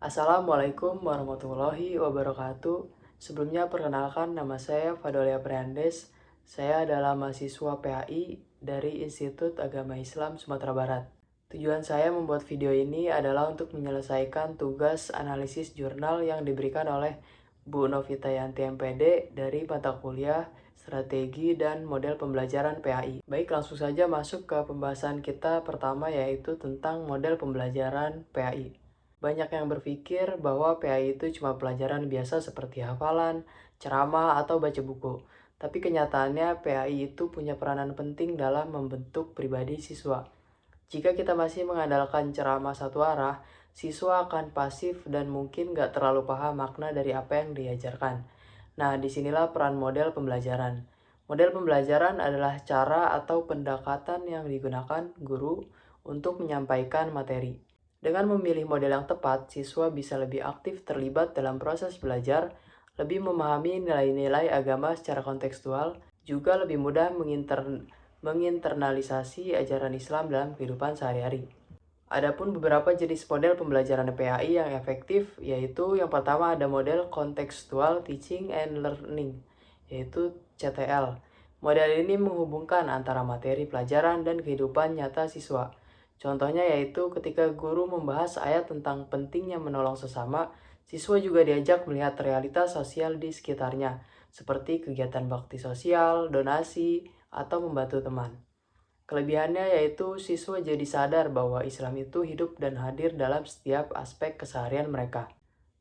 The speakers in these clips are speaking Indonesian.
Assalamualaikum warahmatullahi wabarakatuh. Sebelumnya perkenalkan nama saya Fadolia Priandes. Saya adalah mahasiswa PAI dari Institut Agama Islam Sumatera Barat. Tujuan saya membuat video ini adalah untuk menyelesaikan tugas analisis jurnal yang diberikan oleh Bu Novita Yanti MPD dari mata kuliah Strategi dan Model Pembelajaran PAI. Baik, langsung saja masuk ke pembahasan kita pertama, yaitu tentang model pembelajaran PAI. Banyak yang berpikir bahwa PAI itu cuma pelajaran biasa seperti hafalan, ceramah, atau baca buku. Tapi kenyataannya PAI itu punya peranan penting dalam membentuk pribadi siswa. Jika kita masih mengandalkan ceramah satu arah, siswa akan pasif dan mungkin gak terlalu paham makna dari apa yang diajarkan. Nah, disinilah peran model pembelajaran. Model pembelajaran adalah cara atau pendekatan yang digunakan guru untuk menyampaikan materi. Dengan memilih model yang tepat, siswa bisa lebih aktif terlibat dalam proses belajar, lebih memahami nilai-nilai agama secara kontekstual, juga lebih mudah menginternalisasi ajaran Islam dalam kehidupan sehari-hari. Adapun beberapa jenis model pembelajaran PAI yang efektif, yaitu yang pertama ada model Contextual Teaching and Learning, yaitu CTL. Model ini menghubungkan antara materi pelajaran dan kehidupan nyata siswa. Contohnya yaitu ketika guru membahas ayat tentang pentingnya menolong sesama, siswa juga diajak melihat realitas sosial di sekitarnya, seperti kegiatan bakti sosial, donasi, atau membantu teman. Kelebihannya yaitu siswa jadi sadar bahwa Islam itu hidup dan hadir dalam setiap aspek keseharian mereka.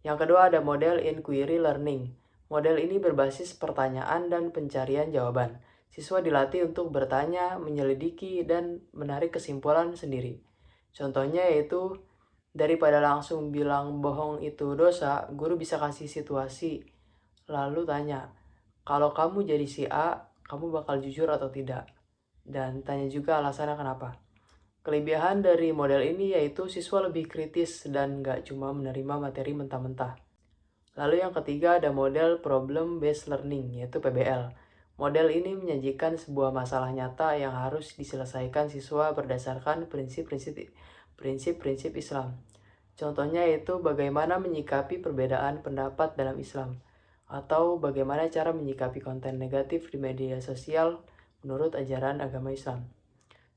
Yang kedua ada model Inquiry Learning. Model ini berbasis pertanyaan dan pencarian jawaban. Siswa dilatih untuk bertanya, menyelidiki, dan menarik kesimpulan sendiri. Contohnya yaitu, daripada langsung bilang bohong itu dosa, guru bisa kasih situasi, lalu tanya, kalau kamu jadi si A, kamu bakal jujur atau tidak? Dan tanya juga alasannya kenapa. Kelebihan dari model ini yaitu siswa lebih kritis dan nggak cuma menerima materi mentah-mentah. Lalu yang ketiga ada model Problem Based Learning, yaitu PBL. Model ini menyajikan sebuah masalah nyata yang harus diselesaikan siswa berdasarkan prinsip-prinsip Islam. Contohnya yaitu bagaimana menyikapi perbedaan pendapat dalam Islam, atau bagaimana cara menyikapi konten negatif di media sosial menurut ajaran agama Islam.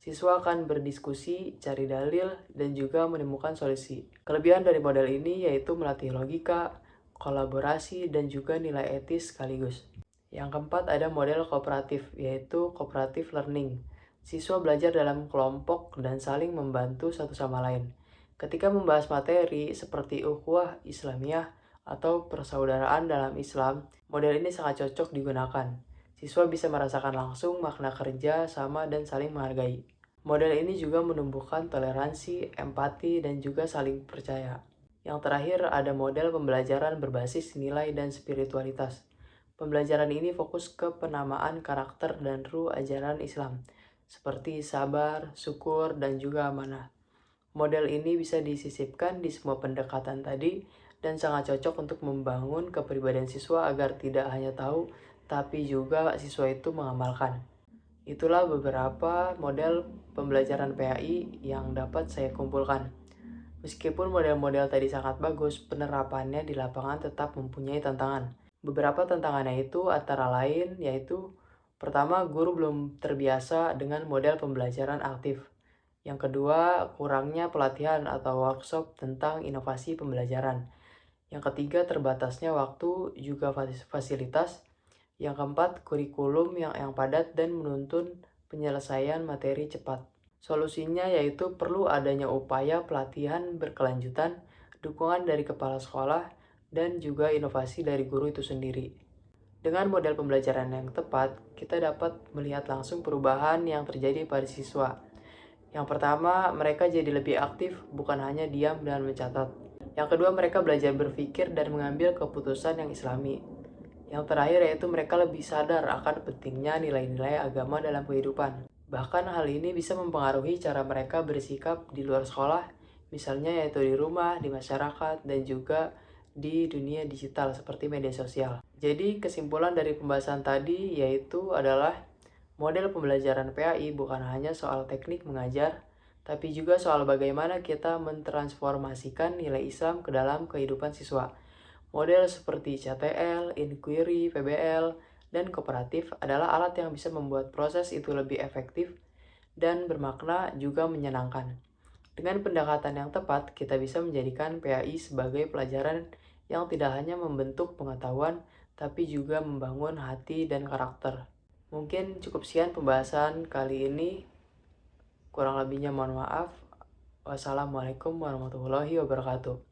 Siswa akan berdiskusi, cari dalil, dan juga menemukan solusi. Kelebihan dari model ini yaitu melatih logika, kolaborasi, dan juga nilai etis sekaligus. Yang keempat ada model kooperatif, yaitu cooperative learning. Siswa belajar dalam kelompok dan saling membantu satu sama lain. Ketika membahas materi seperti ukhuwah Islamiyah atau persaudaraan dalam Islam, model ini sangat cocok digunakan. Siswa bisa merasakan langsung makna kerja sama dan saling menghargai. Model ini juga menumbuhkan toleransi, empati, dan juga saling percaya. Yang terakhir ada model pembelajaran berbasis nilai dan spiritualitas. Pembelajaran ini fokus ke penamaan karakter dan ruh ajaran Islam, seperti sabar, syukur, dan juga amanah. Model ini bisa disisipkan di semua pendekatan tadi dan sangat cocok untuk membangun kepribadian siswa agar tidak hanya tahu, tapi juga siswa itu mengamalkan. Itulah beberapa model pembelajaran PAI yang dapat saya kumpulkan. Meskipun model-model tadi sangat bagus, penerapannya di lapangan tetap mempunyai tantangan. Beberapa tantangannya itu antara lain yaitu, pertama, guru belum terbiasa dengan model pembelajaran aktif. Yang kedua, kurangnya pelatihan atau workshop tentang inovasi pembelajaran. Yang ketiga, terbatasnya waktu juga fasilitas. Yang keempat, kurikulum yang padat dan menuntun penyelesaian materi cepat. Solusinya yaitu perlu adanya upaya pelatihan berkelanjutan, dukungan dari kepala sekolah, dan juga inovasi dari guru itu sendiri. Dengan model pembelajaran yang tepat, kita dapat melihat langsung perubahan yang terjadi pada siswa. Yang pertama, mereka jadi lebih aktif, bukan hanya diam dan mencatat. Yang kedua, mereka belajar berpikir dan mengambil keputusan yang islami. Yang terakhir yaitu mereka lebih sadar akan pentingnya nilai-nilai agama dalam kehidupan. Bahkan hal ini bisa mempengaruhi cara mereka bersikap di luar sekolah, misalnya yaitu di rumah, di masyarakat, dan juga di dunia digital seperti media sosial. Jadi kesimpulan dari pembahasan tadi yaitu adalah model pembelajaran PAI bukan hanya soal teknik mengajar, tapi juga soal bagaimana kita mentransformasikan nilai Islam ke dalam kehidupan siswa. Model seperti CTL, Inquiry, PBL, dan kooperatif adalah alat yang bisa membuat proses itu lebih efektif dan bermakna juga menyenangkan. Dengan pendekatan yang tepat, kita bisa menjadikan PAI sebagai pelajaran yang tidak hanya membentuk pengetahuan, tapi juga membangun hati dan karakter. Mungkin cukup sekian pembahasan kali ini. Kurang lebihnya mohon maaf. Wassalamualaikum warahmatullahi wabarakatuh.